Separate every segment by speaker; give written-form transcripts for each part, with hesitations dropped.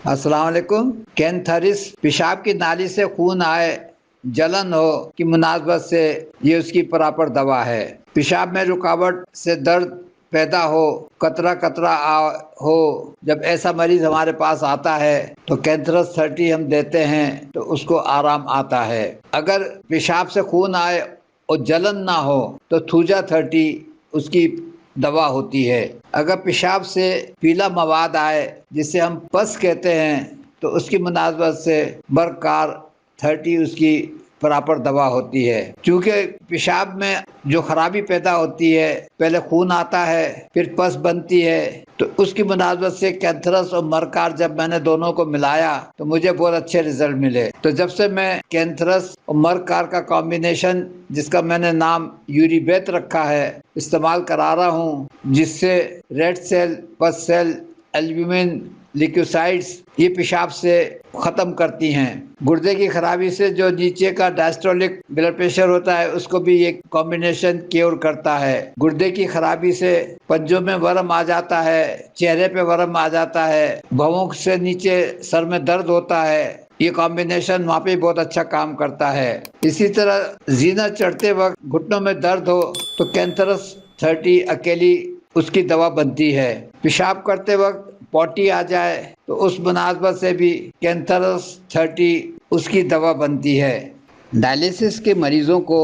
Speaker 1: السلام علیکم۔ کینتھرس پیشاب کی نالی سے خون آئے، جلن ہو کی مناسبت سے یہ اس کی پراپر دوا ہے۔ پیشاب میں رکاوٹ سے درد پیدا ہو، قطرہ قطرہ ہو، جب ایسا مریض ہمارے پاس آتا ہے تو کینتھرس 30 ہم دیتے ہیں تو اس کو آرام آتا ہے۔ اگر پیشاب سے خون آئے اور جلن نہ ہو تو تھوجا 30 اس کی دوا ہوتی ہے۔ اگر پیشاب سے پیلا مواد آئے جسے ہم پس کہتے ہیں تو اس کی مناسبت سے برکار 30 اس کی پراپر دوا ہوتی ہے۔ چونکہ پیشاب میں جو خرابی پیدا ہوتی ہے، پہلے خون آتا ہے پھر پس بنتی ہے، تو اس کی مناسبت سے کینتھرس اور مرکار جب میں نے دونوں کو ملایا تو مجھے بہت اچھے ریزلٹ ملے۔ تو جب سے میں کینتھرس اور مرکار کا کمبینیشن، جس کا میں نے نام یوری بیت رکھا ہے، استعمال کرا رہا ہوں، جس سے ریڈ سیل، پس سیل، البومن، لیکوسائٹس یہ پیشاب سے ختم کرتی ہیں۔ گردے کی خرابی سے جو نیچے کا ڈائسٹولک بلڈ پریشر ہوتا ہے اس کو بھی یہ کمبینیشن کیور کرتا ہے۔ گردے کی خرابی سے پنجوں میں ورم آ جاتا ہے، چہرے پہ ورم آ جاتا ہے، بھووں سے نیچے سر میں درد ہوتا ہے، یہ کمبینیشن وہاں پہ بہت اچھا کام کرتا ہے۔ اسی طرح زینہ چڑھتے وقت گھٹنوں میں درد ہو تو کینتھرس 30 اکیلی اس کی دوا بنتی ہے۔ پیشاب کرتے وقت پوٹی آ جائے تو اس مناسبت سے بھی کینتھرس 30 اس کی دوا بنتی ہے۔ ڈائلیسس کے مریضوں کو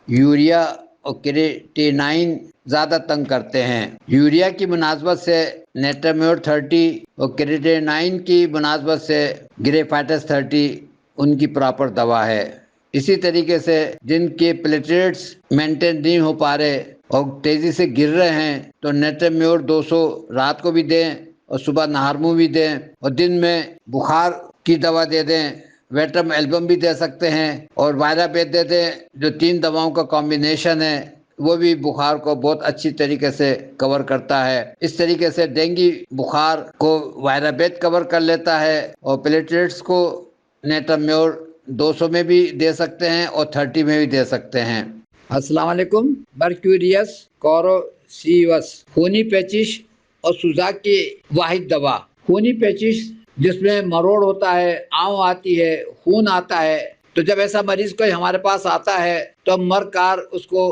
Speaker 1: یوریا اور کریٹینائن زیادہ تنگ کرتے ہیں۔ یوریا کی مناسبت سے نیٹامور 30 اور کریٹینائن کی مناسبت سے گریفائٹس 30 ان کی پراپر دوا ہے۔ اسی طریقے سے جن کے پلیٹلیٹس مینٹین نہیں ہو پا رہے اور تیزی سے گر رہے ہیں تو نیٹامور 200 رات کو بھی دیں اور صبح نہار منہ بھی دیں، اور دن میں بخار کی دوا دے دیں، ویٹرم البم بھی دے سکتے ہیں، اور وائرا بیت دے دیں جو 3 دواؤں کا کمبینیشن ہے، وہ بھی بخار کو بہت اچھی طریقے سے کور کرتا ہے۔ اس طریقے سے ڈینگی بخار کو وائرا بیت کور کر لیتا ہے، اور پلیٹلیٹس کو نیٹامور 200 میں بھی دے سکتے ہیں اور 30 میں بھی دے سکتے ہیں۔ السلام علیکم۔ مرکیوریس کوروسیوس خونی پیچش اور سوزاک کی واحد دوا۔ خونی پیچش جس میں مروڑ ہوتا ہے، آؤں آتی ہے، خون آتا ہے، تو جب ایسا مریض کوئی ہمارے پاس آتا ہے تو ہم مرکار اس کو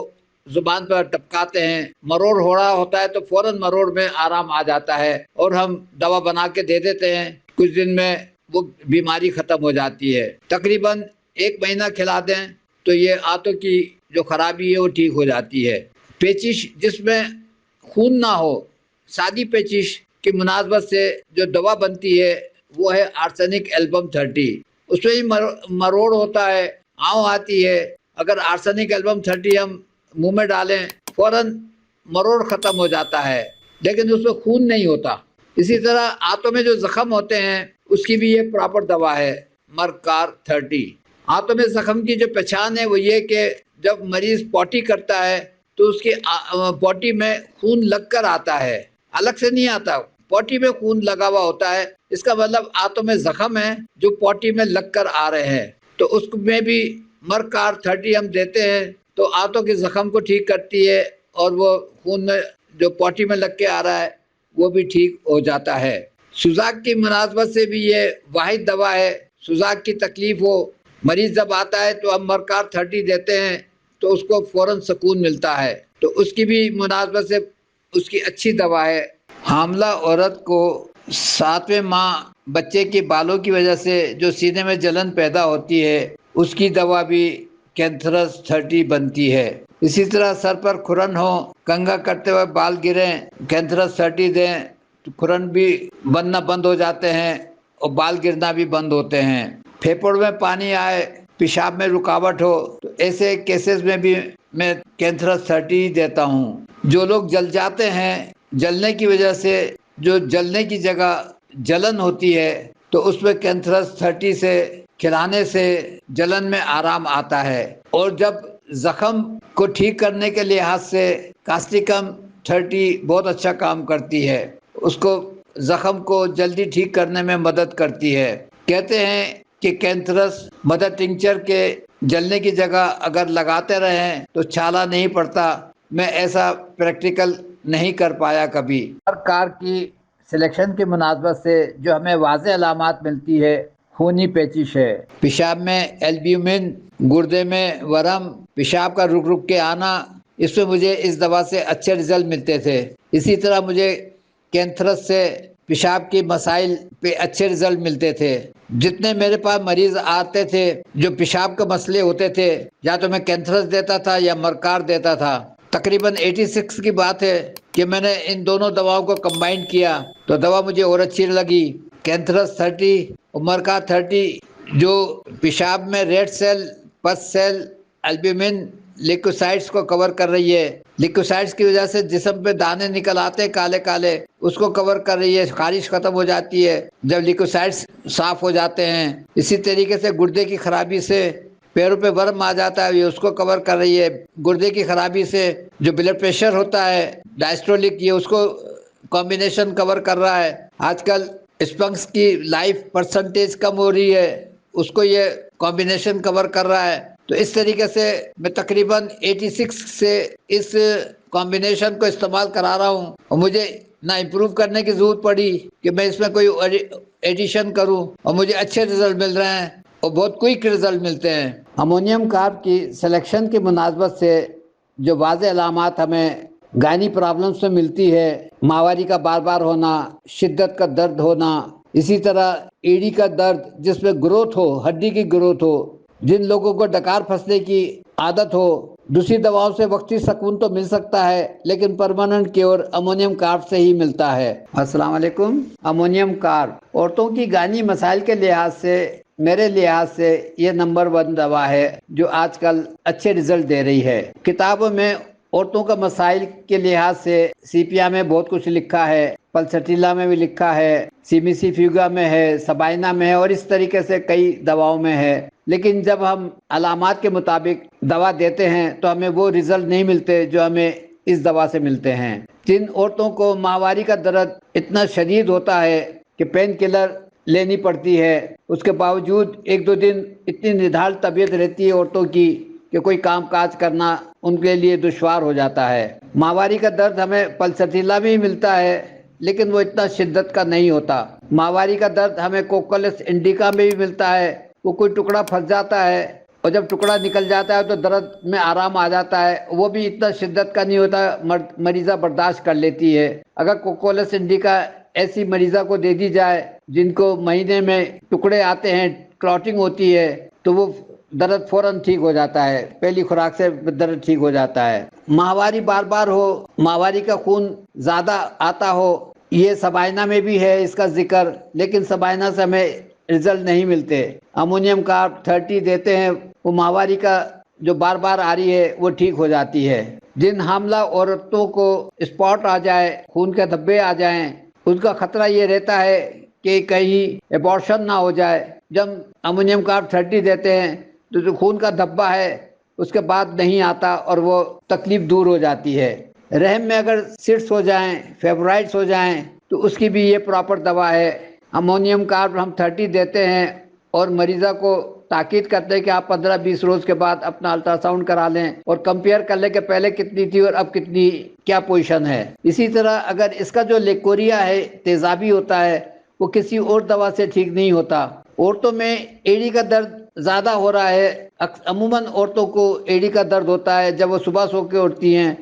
Speaker 1: زبان پر ٹپکاتے ہیں، مروڑ ہو رہا ہوتا ہے تو فوراً مروڑ میں آرام آ جاتا ہے، اور ہم دوا بنا کے دے دیتے ہیں، کچھ دن میں وہ بیماری ختم ہو جاتی ہے۔ تقریباً 1 مہینہ کھلا دیں تو یہ آنتوں کی جو خرابی ہے وہ ٹھیک ہو جاتی ہے۔ پیچش جس میں خون نہ ہو، سادی پیچش کی مناسبت سے جو دوا بنتی ہے وہ ہے آرسینک البم 30۔ اس میں ہی مروڑ ہوتا ہے، آؤں آتی ہے، اگر آرسینک البم 30 ہم منہ میں ڈالیں فوراً مروڑ ختم ہو جاتا ہے، لیکن اس میں خون نہیں ہوتا۔ اسی طرح آنتوں میں جو زخم ہوتے ہیں اس کی بھی یہ پراپر دوا ہے، مرکار 30۔ آنتوں میں زخم کی جو پہچان ہے وہ یہ کہ جب مریض پوٹی کرتا ہے تو اس کی پوٹی میں خون لگ کر آتا ہے، الگ سے نہیں آتا، پوٹی میں خون لگا ہوا ہوتا ہے، اس کا مطلب آنتوں میں زخم ہے جو پوٹی میں لگ کر آ رہے ہیں، تو اس میں بھی مرکار 30 ہم دیتے ہیں تو آنتوں کے زخم کو ٹھیک کرتی ہے، اور وہ خون میں جو پوٹی میں لگ کے آ رہا ہے وہ بھی ٹھیک ہو جاتا ہے۔ سوزاک کی مناسبت سے بھی یہ واحد دوا ہے۔ سوزاک کی تکلیف ہو، مریض جب آتا ہے تو ہم مرکار 30 دیتے ہیں تو اس کو فوراً سکون ملتا ہے، تو اس کی بھی مناسبت سے اس کی اچھی دوا ہے۔ حاملہ عورت کو 7ویں ماہ بچے کے بالوں کی وجہ سے جو سینے میں جلن پیدا ہوتی ہے اس کی دوا بھی کینتھرس 30 بنتی ہے۔ اسی طرح سر پر کھرن ہو، کنگھا کرتے ہوئے بال گریں، کینتھرس 30 دیں تو کھرن بھی بننا بند ہو جاتے ہیں اور بال گرنا بھی بند ہوتے ہیں۔ پھیپھڑوں میں پانی آئے، پیشاب میں رکاوٹ ہو تو ایسے کیسز میں بھی میں کینتھرس 30 دیتا ہوں۔ جو لوگ جل جاتے ہیں، جلنے کی وجہ سے جو جلنے کی جگہ جلن ہوتی ہے تو اس میں کینتھرس 30 سے کھلانے سے جلن میں آرام آتا ہے، اور جب زخم کو ٹھیک کرنے کے لحاظ سے کاسٹیکم 30 بہت اچھا کام کرتی ہے، اس کو زخم کو جلدی ٹھیک کرنے میں مدد کرتی ہے۔ کہتے ہیں کہ کینتھرس مدر ٹنکچر کے جلنے کی جگہ اگر لگاتے رہیں تو چھالا نہیں پڑتا۔ میں ایسا پریکٹیکل نہیں کر پایا کبھی۔ کار کی سلیکشن کی مناسبت سے جو ہمیں واضح علامات ملتی ہے خونی پیچش ہے، پیشاب میں البیومن، گردے میں ورم، پیشاب کا رک رک کے آنا، اس میں مجھے اس دوا سے اچھے رزلٹ ملتے تھے۔ اسی طرح مجھے کینتھرس سے پیشاب کی مسائل پہ اچھے رزلٹ ملتے تھے۔ جتنے میرے پاس مریض آتے تھے جو پیشاب کے مسئلے ہوتے تھے، یا تو میں کینتھرس دیتا تھا یا مرکار دیتا تھا۔ تقریباً 86 کی بات ہے کہ میں نے ان دونوں دواؤں کو کمبائن کیا تو دوا مجھے اور اچھی لگی۔ کینتھرس 30 اور مرکار 30 جو پیشاب میں ریڈ سیل، پس سیل، البیومن، لیکوسائٹس کو کور کر رہی ہے۔ لیکوسائٹس کی وجہ سے جسم پہ دانے نکل آتے ہیں کالے کالے، اس کو کور کر رہی ہے، خارش ختم ہو جاتی ہے جب لیکوسائٹس صاف ہو جاتے ہیں۔ اسی طریقے سے گردے کی خرابی سے پیروں پہ ورم آ جاتا ہے، یہ اس کو کور کر رہی ہے۔ گردے کی خرابی سے جو بلڈ پریشر ہوتا ہے ڈائسٹولک، یہ اس کو کمبینیشن کور کر رہا ہے۔ آج کل اسپنکس کی لائف پرسنٹیج کم ہو رہی ہے، اس کو یہ کمبینیشن کور کر رہا ہے۔ تو اس طریقے سے میں تقریباً 86 سے اس کمبینیشن کو استعمال کرا رہا ہوں، اور مجھے نہ امپروو کرنے کی ضرورت پڑی کہ میں اس میں کوئی ایڈیشن کروں، اور مجھے اچھے رزلٹ مل رہے ہیں اور بہت کوئک رزلٹ ملتے ہیں۔ امونیم کارب کی سلیکشن کی مناسبت سے جو واضح علامات ہمیں گائنی پرابلمس میں ملتی ہے، ماہواری کا بار بار ہونا، شدت کا درد ہونا، اسی طرح ایڑی کا درد جس میں گروتھ ہو، ہڈی کی گروتھ ہو، جن لوگوں کو ڈکار پھنسنے کی عادت ہو، دوسری دواؤں سے وقتی سکون تو مل سکتا ہے لیکن پرماننٹ کیور امونیم کارب سے ہی ملتا ہے۔ السلام علیکم۔ امونیم کارب عورتوں کی گائنی مسائل کے لحاظ سے، میرے لحاظ سے یہ نمبر 1 دوا ہے جو آج کل اچھے رزلٹ دے رہی ہے۔ کتابوں میں عورتوں کا مسائل کے لحاظ سے سیپیا میں بہت کچھ لکھا ہے، پلسٹیلا میں بھی لکھا ہے، سیمیسی فیوگا میں ہے، سبائنا میں ہے، اور اس طریقے سے کئی دواؤں میں ہے۔ لیکن جب ہم علامات کے مطابق دوا دیتے ہیں تو ہمیں وہ رزلٹ نہیں ملتے جو ہمیں اس دوا سے ملتے ہیں۔ جن عورتوں کو ماہواری کا درد اتنا شدید ہوتا ہے کہ پین کلر لینی پڑتی ہے، اس کے باوجود 1-2 دن اتنی نڈھال طبیعت رہتی ہے عورتوں کی کہ کوئی کام کاج کرنا ان کے لیے دشوار ہو جاتا ہے۔ ماہواری کا درد ہمیں پلسٹیلا میں ہی ملتا ہے لیکن وہ اتنا شدت کا نہیں ہوتا۔ ماہواری کا درد ہمیں کوکولس انڈیکا میں بھی ملتا ہے، وہ کوئی ٹکڑا پھنس جاتا ہے اور جب ٹکڑا نکل جاتا ہے تو درد میں آرام آ جاتا ہے، وہ بھی اتنا شدت کا نہیں ہوتا، مریضہ برداشت کر لیتی ہے۔ اگر کوکولس انڈیکا ایسی مریضہ کو دے دی جائے جن کو مہینے میں ٹکڑے آتے ہیں، کلاٹنگ ہوتی ہے، تو وہ درد فوراً ٹھیک ہو جاتا ہے، پہلی خوراک سے درد ٹھیک ہو جاتا ہے۔ ماہواری بار بار ہو، ماہواری کا خون زیادہ آتا ہو، یہ سبائنا میں بھی ہے اس کا ذکر، لیکن سبائنا سے ہمیں رزلٹ نہیں ملتے۔ امونیم کارب 30 دیتے ہیں، وہ ماہواری کا جو بار بار آ رہی ہے وہ ٹھیک ہو جاتی ہے۔ جن حاملہ عورتوں کو اسپاٹ آ جائے، خون کے دھبے آ جائیں، اس کا خطرہ یہ رہتا ہے کہ کہیں ایبارشن نہ ہو جائے۔ جب امونیم کارب 30 دیتے ہیں تو جو خون کا دھبا ہے اس کے بعد نہیں آتا اور وہ تکلیف دور ہو جاتی ہے۔ رحم میں اگر سٹس ہو جائیں، فیبرائڈس ہو جائیں، تو اس کی بھی یہ پراپر دوا ہے۔ امونیم کارب ہم 30 دیتے ہیں اور مریضہ کو تاکید کرتے ہیں کہ آپ 15-20 روز کے بعد اپنا الٹرا ساؤنڈ کرا لیں اور کمپیئر کر لیں کہ پہلے کتنی تھی اور اب کتنی، کیا پوزیشن ہے۔ اسی طرح اگر اس کا جو لیکوریا ہے، تیزابی ہوتا ہے، وہ کسی اور دوا سے ٹھیک نہیں ہوتا۔ عورتوں میں ایڑی کا درد زیادہ ہو رہا ہے، عموماً عورتوں کو ایڑی کا درد ہوتا ہے جب وہ صبح سو کے اٹھتی ہیں،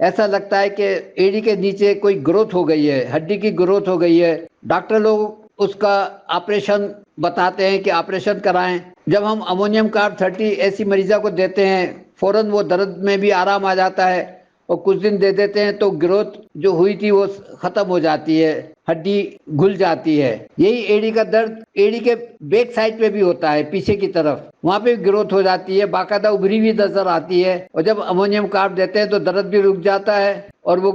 Speaker 1: ایسا لگتا ہے کہ ایڑی کے نیچے کوئی گروتھ ہو گئی ہے، ہڈی کی گروتھ ہو گئی ہے۔ ڈاکٹر لوگ اس کا آپریشن بتاتے ہیں کہ آپریشن کرائیں۔ جب ہم امونیم کارب 30 ایسی مریضہ کو دیتے ہیں، فوراً وہ درد میں بھی آرام آ جاتا ہے، اور کچھ دن دے دیتے ہیں تو گروتھ جو ہوئی تھی وہ ختم ہو جاتی ہے، ہڈی گھل جاتی ہے۔ یہی ایڑی کا درد ایڑی کے بیک سائڈ پہ بھی ہوتا ہے، پیچھے کی طرف، وہاں پہ گروتھ ہو جاتی ہے، باقاعدہ ابھری ہوئی نظر آتی ہے، اور جب امونیم کارب دیتے ہیں تو درد بھی رک جاتا ہے اور وہ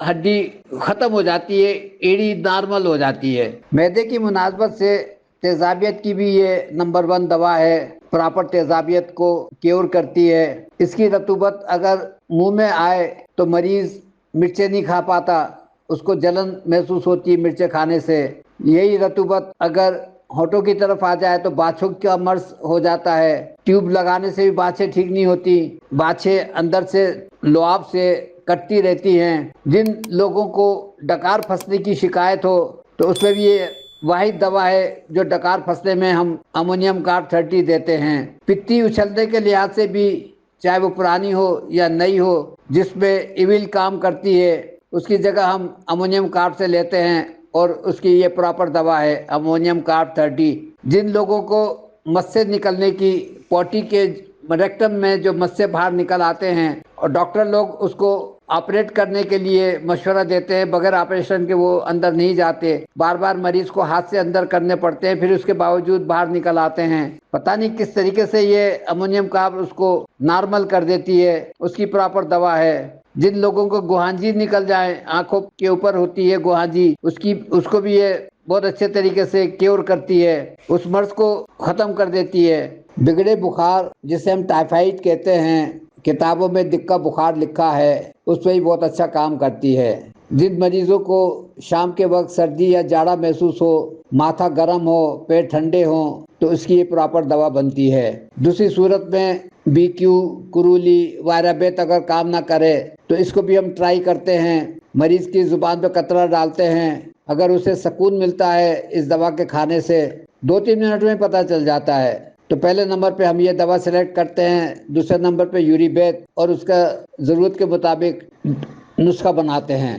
Speaker 1: ہڈی ختم ہو جاتی ہے، ایڑی نارمل ہو جاتی ہے۔ معدے کی مناسبت سے تیزابیت کی بھی یہ نمبر 1 دوا ہے، پراپر تیزابیت کو کیور کرتی ہے۔ اس کی رطوبت اگر منہ میں آئے تو مریض مرچیں نہیں کھا پاتا، اس کو جلن محسوس ہوتی ہے مرچیں کھانے سے۔ یہی رطوبت اگر ہونٹوں کی طرف آ جائے تو باچھوں کا مرض ہو جاتا ہے، ٹیوب لگانے سے بھی باچھیں ٹھیک نہیں ہوتی، باچھیں اندر سے لعاب سے کٹتی رہتی ہیں۔ جن لوگوں کو ڈکار پھنسنے کی شکایت ہو تو اس میں بھی یہ واحد دوا ہے جو ڈکار پھنسنے میں ہم امونیم کارب 30 دیتے ہیں۔ پتی اچھلنے کے لحاظ سے بھی چاہے وہ پرانی ہو یا نئی ہو، جس میں ایویل کام کرتی ہے، اس کی جگہ ہم امونیم کارب سے لیتے ہیں اور اس کی یہ پراپر دوا ہے امونیم کارب 30۔ جن لوگوں کو مسے نکلنے کی پوٹی کے ریکٹم میں جو مسے باہر نکل آتے ہیں اور ڈاکٹر لوگ اس کو آپریٹ کرنے کے لیے مشورہ دیتے ہیں، بغیر آپریشن کے وہ اندر نہیں جاتے، بار بار مریض کو ہاتھ سے اندر کرنے پڑتے ہیں، پھر اس کے باوجود باہر نکل آتے ہیں۔ پتہ نہیں کس طریقے سے یہ امونیم کارب اس کو نارمل کر دیتی ہے، اس کی پراپر دوا ہے۔ جن لوگوں کو گوہانجی نکل جائے، آنکھوں کے اوپر ہوتی ہے گوہانجی، اس کو بھی یہ بہت اچھے طریقے سے کیور کرتی ہے، اس مرض کو ختم کر دیتی ہے۔ بگڑے بخار جسے ہم ٹائیفائڈ کہتے ہیں، کتابوں میں دکہ بخار لکھا ہے، اس میں بھی بہت اچھا کام کرتی ہے۔ جن مریضوں کو شام کے وقت سردی یا جاڑا محسوس ہو، ماتھا گرم ہو، پیٹ ٹھنڈے ہوں، تو اس کی یہ پراپر دوا بنتی ہے۔ دوسری صورت میں بی کیو، کرولی، وائرابیت اگر کام نہ کرے تو اس کو بھی ہم ٹرائی کرتے ہیں، مریض کی زبان پہ قطرہ ڈالتے ہیں، اگر اسے سکون ملتا ہے اس دوا کے کھانے سے 2-3 منٹ میں پتہ چل جاتا ہے، تو پہلے نمبر پہ ہم یہ دوا سلیکٹ کرتے ہیں، دوسرے نمبر پہ یوریبیت، اور اس کا ضرورت کے مطابق نسخہ بناتے ہیں۔